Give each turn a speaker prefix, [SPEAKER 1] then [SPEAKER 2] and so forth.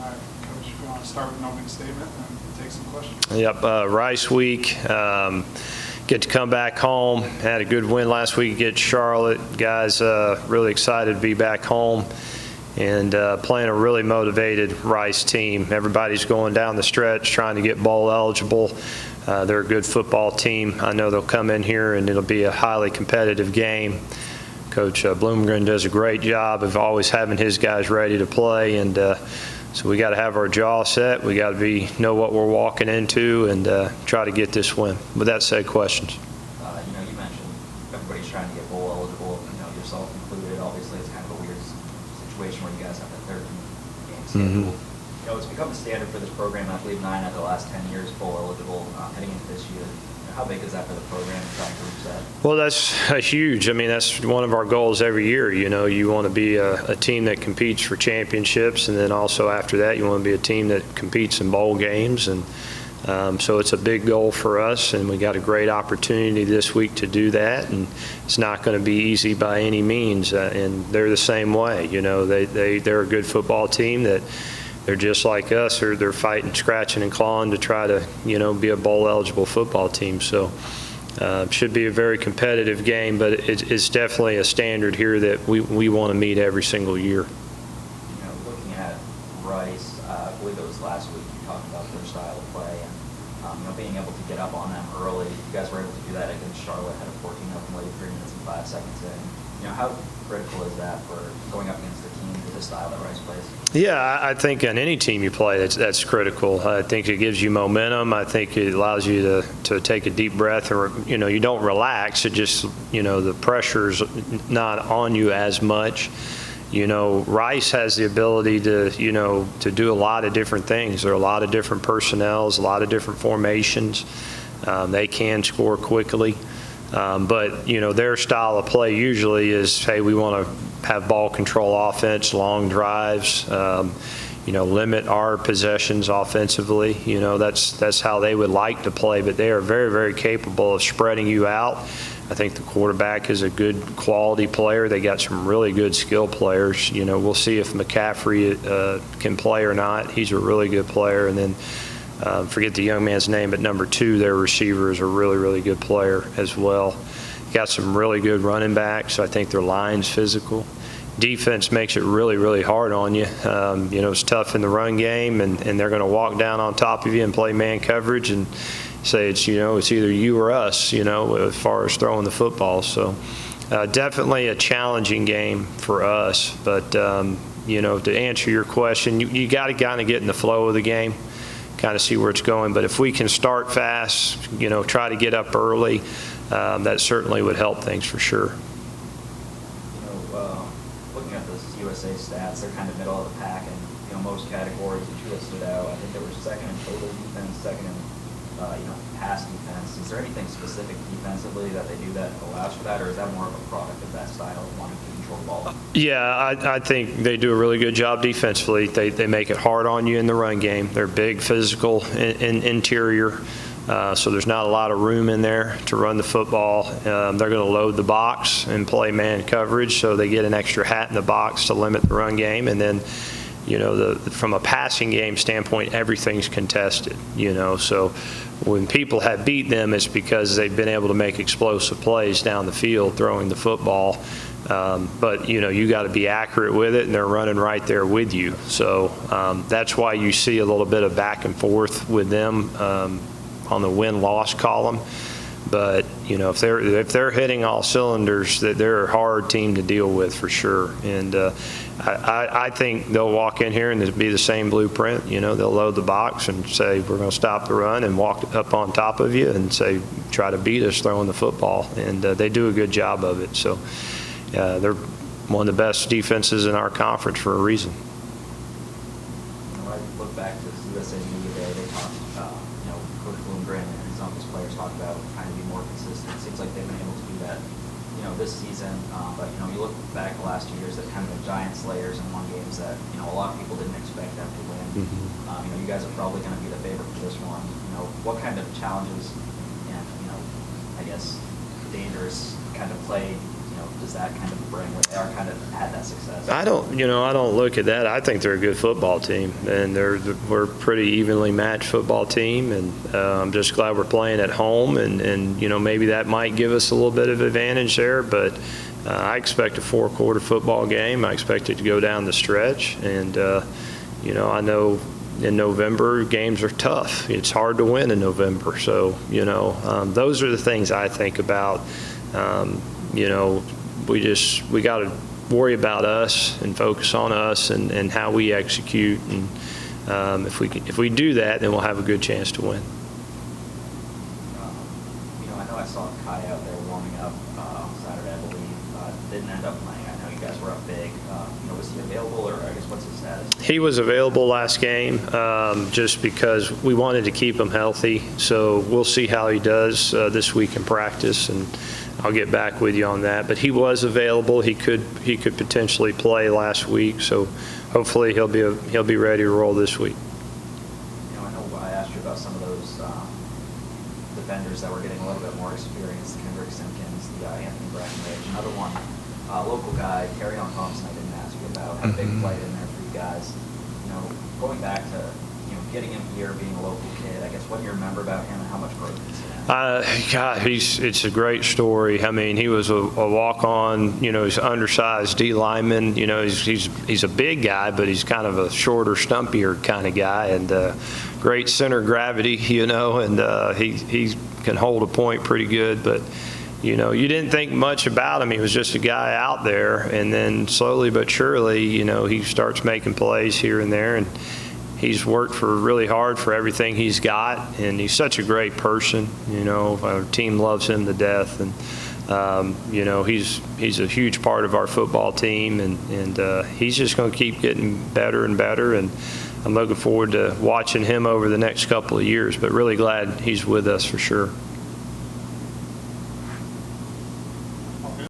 [SPEAKER 1] All right, Coach, we want to start with an opening statement and take some questions.
[SPEAKER 2] Yep, Rice week. Get to come back home. Had a good win last week against Charlotte. Guys, really excited to be back home and playing a really motivated Rice team. Everybody's going down the stretch trying to get bowl eligible. They're a good football team. I know they'll come in here and it'll be a highly competitive game. Coach Bloomgren does a great job of always having his guys ready to play, and so we got to have our jaw set. We got to know what we're walking into and try to get this win. With that said, questions.
[SPEAKER 3] You mentioned everybody's trying to get bowl eligible, yourself included. Obviously, it's kind of a weird situation where you guys have that 13-game schedule. It's become a standard for this program. I believe 9 out of the last 10 years bowl eligible. Heading into this year, how big is that for the program, trying to reach that?
[SPEAKER 2] Well, that's huge. I mean, that's one of our goals every year. You want to be a team that competes for championships, and then also after that, you want to be a team that competes in bowl games. And so it's a big goal for us, and we got a great opportunity this week to do that. And it's not going to be easy by any means. And they're the same way. They're a good football team that. They're just like us, or they're fighting, scratching, and clawing to try to, be a bowl-eligible football team. So it should be a very competitive game, but it's definitely a standard here that we want to meet every single year.
[SPEAKER 3] Looking at Rice, I believe it was last week, you talked about their style of play and, being able to get up on them early. You guys were able to do that against Charlotte, had a 14-0 lead, 3 minutes and 5 seconds in. How critical is that for going up against the team with the style that Rice plays?
[SPEAKER 2] Yeah, I think on any team you play, that's critical. I think it gives you momentum. I think it allows you to take a deep breath, and you don't relax. It just the pressure's not on you as much. Rice has the ability to do a lot of different things. There are a lot of different personnels, a lot of different formations. They can score quickly. But their style of play usually is, hey, we want to have ball control offense, long drives, limit our possessions offensively. That's how they would like to play, but they are very, very capable of spreading you out. I think the quarterback is a good quality player. They got some really good skill players. We'll see if McCaffrey can play or not. He's a really good player. And then forget the young man's name, but number 2, their receiver is a really, really good player as well. Got some really good running backs. I think their line's physical. Defense makes it really, really hard on you. It's tough in the run game, and they're going to walk down on top of you and play man coverage and say it's either you or us, as far as throwing the football. So definitely a challenging game for us. But, to answer your question, you got to kind of get in the flow of the game, kind of see where it's going. But if we can start fast, try to get up early, that certainly would help things for sure.
[SPEAKER 3] Looking at those USA stats, they're kind of middle of the pack in most categories. The 2 that stood out, I think they were second in total defense, second in pass defense. Is there anything specific defensively that they do that allows for that, or is that more of a product of that style of wanting to control the ball?
[SPEAKER 2] Yeah, I think they do a really good job defensively. They make it hard on you in the run game. They're big, physical, interior. So there's not a lot of room in there to run the football. They're going to load the box and play man coverage, so they get an extra hat in the box to limit the run game. And then, from a passing game standpoint, everything's contested. So when people have beat them, it's because they've been able to make explosive plays down the field throwing the football. But you got to be accurate with it, and they're running right there with you. So that's why you see a little bit of back and forth with them on the win-loss column. But if they're hitting all cylinders, that they're a hard team to deal with for sure. And I think they'll walk in here and it'll be the same blueprint. They'll load the box and say we're going to stop the run and walk up on top of you and say try to beat us throwing the football. And they do a good job of it. So they're one of the best defenses in our conference for a reason.
[SPEAKER 3] I look back to the USA Media Day. They talked, Coach Bloomgren and some of his players talked about trying to be more consistent. It seems like they've been able to do that, this season. But you look back the last 2 years, they've kind of been giant slayers and won games that a lot of people didn't expect them to win. You guys are probably going to be the favorite for this one. What kind of challenges and I guess dangerous kind of play does that kind of bring where they are kind of had that success?
[SPEAKER 2] I don't look at that. I think they're a good football team, and we're a pretty evenly matched football team, and I'm just glad we're playing at home, and maybe that might give us a little bit of advantage there, but I expect a 4-quarter football game. I expect it to go down the stretch, and I know in November games are tough. It's hard to win in November, so those are the things I think about. We got to worry about us and focus on us and how we execute, and if we do that, then we'll have a good chance to win.
[SPEAKER 3] I know I saw Kai out there warming up on Saturday, I believe. Didn't end up playing. I know you guys were up big. Was he available, or I guess what's his status?
[SPEAKER 2] He was available last game, just because we wanted to keep him healthy. So we'll see how he does this week in practice, and I'll get back with you on that. But he was available. He could potentially play last week. So hopefully he'll be ready to roll this week.
[SPEAKER 3] I know I asked you about some of those defenders that were getting a little bit more experience, the Kendrick Simpkins, the Anthony Breckenridge. Another one, local guy, Carryon Thompson, I didn't ask you about. Had a big play in there for you guys. Going back to getting him here, being a local kid, I guess what do you remember about him and how much growth he's had?
[SPEAKER 2] God, it's a great story. I mean, he was a walk-on, he's an undersized D lineman. He's a big guy, but he's kind of a shorter, stumpier kind of guy, and great center of gravity, and he can hold a point pretty good, but you didn't think much about him. He was just a guy out there, and then slowly but surely, he starts making plays here and there, and he's worked really hard for everything he's got, and he's such a great person. Our team loves him to death, and he's a huge part of our football team, and he's just going to keep getting better and better, and I'm looking forward to watching him over the next couple of years, but really glad he's with us for sure.